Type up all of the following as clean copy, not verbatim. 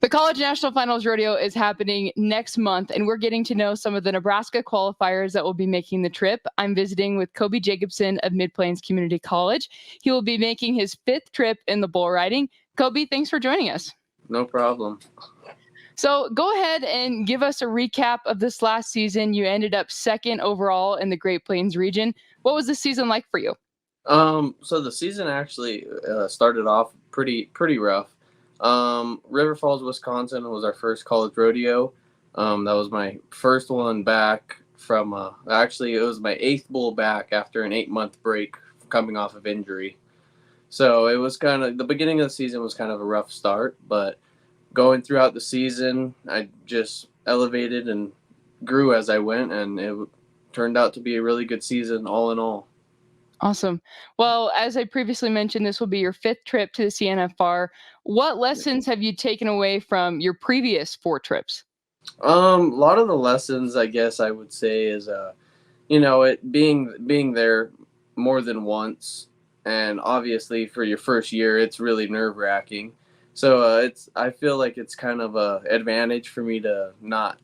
The College National Finals Rodeo is happening next month, and we're getting to know some of the Nebraska qualifiers that will be making the trip. I'm visiting with Koby Jacobson of Mid-Plains Community College. He will be making his 5th trip in the bull riding. Koby, thanks for joining us. No problem. So go ahead and give us a recap of this last season. You ended up 2nd overall in the Great Plains region. What was the season like for you? So the season actually started off pretty rough. River Falls, Wisconsin was our first college rodeo. That was my first one back from, actually it was my 8th bull back after an 8-month break coming off of injury. So it was kind of, the beginning of the season was kind of a rough start, but going throughout the season, I just elevated and grew as I went, and it turned out to be a really good season all in all. Awesome. Well, as I previously mentioned, this will be your 5th trip to the CNFR. What lessons have you taken away from your previous 4 trips? A lot of the lessons, I guess I would say, is it being there more than once, and obviously for your first year, it's really nerve wracking. So I feel like it's kind of a advantage for me to not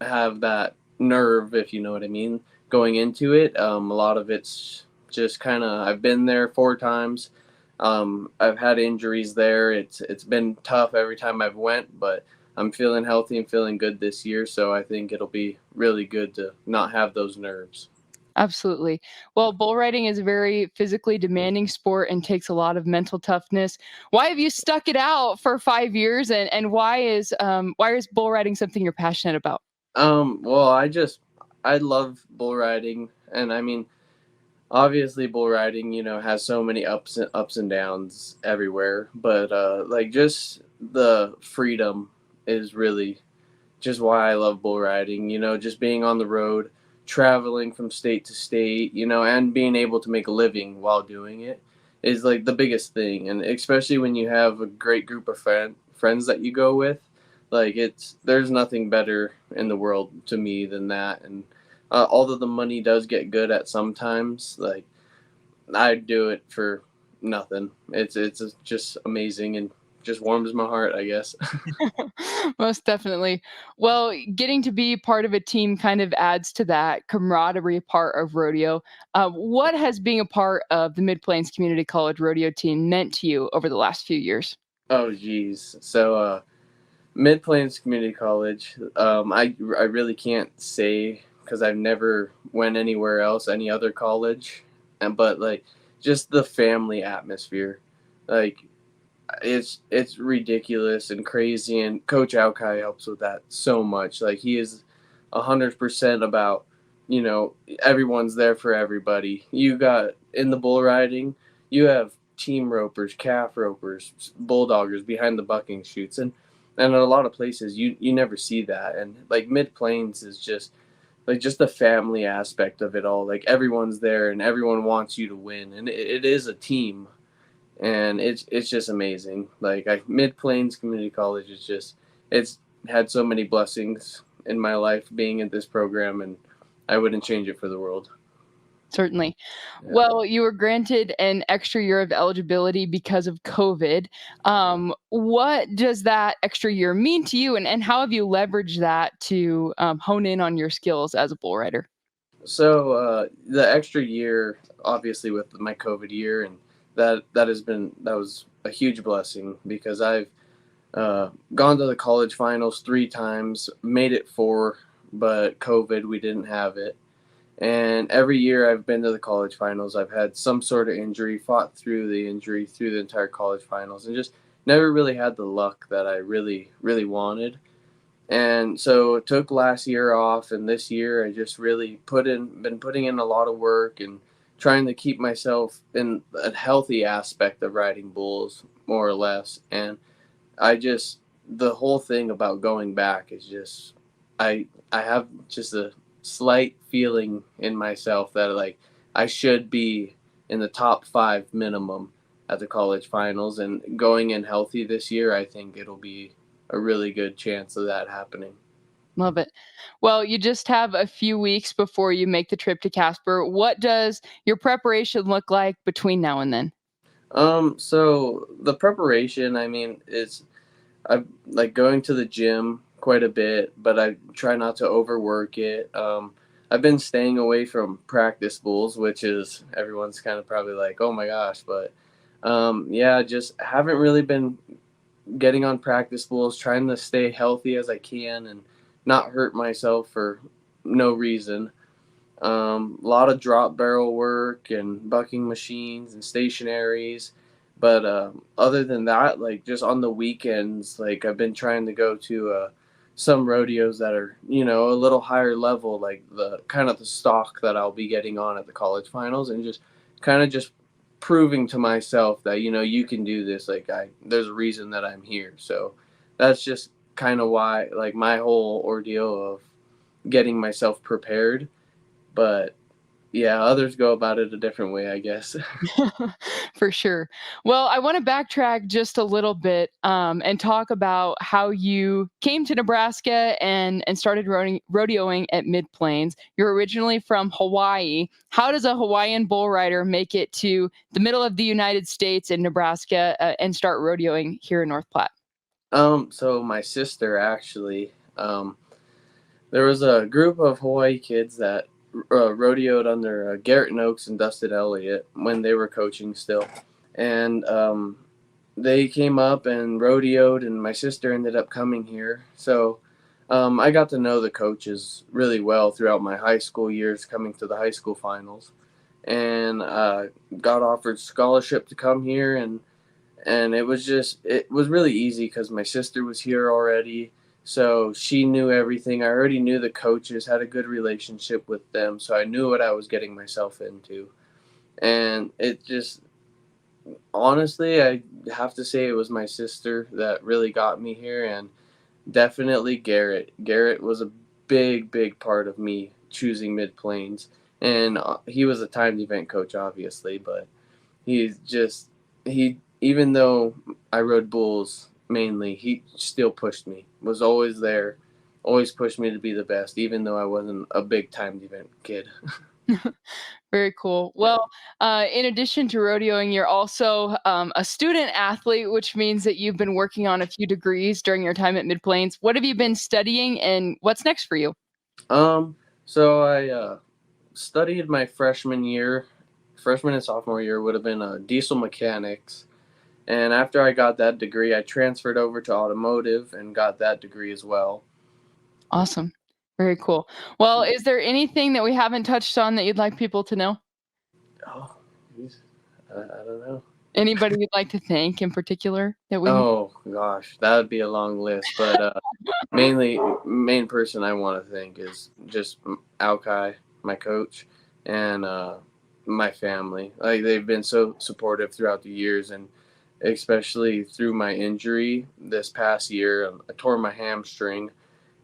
have that nerve, if you know what I mean, going into it. A lot of it's just kind of, I've been there 4 times. I've had injuries there. It's been tough every time I've went, but I'm feeling healthy and feeling good this year, so I think it'll be really good to not have those nerves. Absolutely. Well, bull riding is a very physically demanding sport and takes a lot of mental toughness. Why have you stuck it out for 5 years, and why is bull riding something you're passionate about? Well, I love bull riding, and I mean, obviously bull riding, has so many ups and downs everywhere, but like just the freedom is really just why I love bull riding. Just being on the road, traveling from state to state, and being able to make a living while doing it is like the biggest thing. And especially when you have a great group of friends that you go with, like there's nothing better in the world to me than that. And although the money does get good at sometimes, like I'd do it for nothing. It's just amazing and just warms my heart, I guess. Most definitely. Well, getting to be part of a team kind of adds to that camaraderie part of rodeo. What has being a part of the Mid Plains Community College rodeo team meant to you over the last few years? Oh, geez. So, Mid Plains Community College. I really can't say because I've never went anywhere else, any other college, but like just the family atmosphere, like it's ridiculous and crazy. And Coach Alkai helps with that so much. Like he is 100% about everyone's there for everybody. You got in the bull riding, you have team ropers, calf ropers, bulldoggers behind the bucking chutes, and in a lot of places you never see that. And like Mid Plains is just like just the family aspect of it all. Like everyone's there and everyone wants you to win, and it is a team, and it's just amazing. Like Mid Plains Community College is just it's had so many blessings in my life being in this program, and I wouldn't change it for the world. Certainly. Yeah. Well, you were granted an extra year of eligibility because of COVID. What does that extra year mean to you, and how have you leveraged that to hone in on your skills as a bull rider? So the extra year, obviously, with my COVID year, and that was a huge blessing because I've gone to the college finals 3 times, made it 4, but COVID we didn't have it. And every year I've been to the college finals, I've had some sort of injury, fought through the injury through the entire college finals, and just never really had the luck that I really wanted. And so it took last year off, and this year I just really been putting in a lot of work and trying to keep myself in a healthy aspect of riding bulls, more or less. And the whole thing about going back is just I have just a slight feeling in myself that like I should be in the top 5 minimum at the college finals, and going in healthy this year, I think it'll be a really good chance of that happening. Love it. Well, you just have a few weeks before you make the trip to Casper. What does your preparation look like between now and then? So the preparation, I mean, is I've like going to the gym quite a bit, but I try not to overwork it. I've been staying away from practice bulls, which is everyone's kind of probably like, oh my gosh, but yeah, just haven't really been getting on practice bulls, trying to stay healthy as I can and not hurt myself for no reason. A lot of drop barrel work and bucking machines and stationaries. But other than that, like just on the weekends, like I've been trying to go to some rodeos that are, a little higher level, like the kind of the stock that I'll be getting on at the college finals, and just kind of just proving to myself that, you can do this. Like there's a reason that I'm here. So that's just kind of why, like my whole ordeal of getting myself prepared. But yeah, others go about it a different way, I guess. For sure. Well, I want to backtrack just a little bit and talk about how you came to Nebraska and started rodeoing at Mid Plains. You're originally from Hawaii. How does a Hawaiian bull rider make it to the middle of the United States in Nebraska and start rodeoing here in North Platte? So my sister actually, there was a group of Hawaii kids that rodeoed under Garrett Noakes and Dustin Elliott when they were coaching still, and they came up and rodeoed, and my sister ended up coming here. So I got to know the coaches really well throughout my high school years, coming to the high school finals, and got offered scholarship to come here, and it was really easy because my sister was here already, so she knew everything. I already knew the coaches, had a good relationship with them, so I knew what I was getting myself into. And it just, honestly, I have to say it was my sister that really got me here, and definitely Garrett was a big part of me choosing Mid Plains. And he was a timed event coach, obviously, but he's just he even though I rode bulls mainly, he still pushed me. Was always there, always pushed me to be the best, even though I wasn't a big timed event kid. Very cool. Yeah. Well, in addition to rodeoing, you're also a student athlete, which means that you've been working on a few degrees during your time at Mid Plains. What have you been studying, and what's next for you? Um. So I studied my freshman and sophomore year would have been diesel mechanics. And after I got that degree, I transferred over to automotive and got that degree as well. Awesome. Very cool. Well, is there anything that we haven't touched on that you'd like people to know? Oh, geez. I don't know. Anybody you'd like to thank in particular that we Oh gosh, that would be a long list. But main person I want to thank is just Alkai, my coach, and my family. Like they've been so supportive throughout the years, and especially through my injury this past year. I tore my hamstring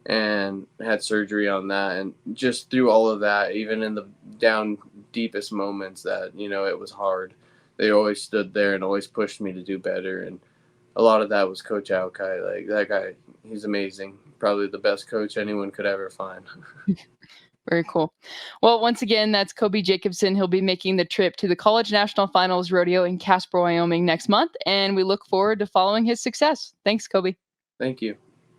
and had surgery on that, and just through all of that, even in the down deepest moments that it was hard, they always stood there and always pushed me to do better. And a lot of that was Coach Alkai. Like that guy, he's amazing. Probably the best coach anyone could ever find. Very cool. Well, once again, that's Koby Jacobson. He'll be making the trip to the College National Finals Rodeo in Casper, Wyoming next month, and we look forward to following his success. Thanks, Koby. Thank you.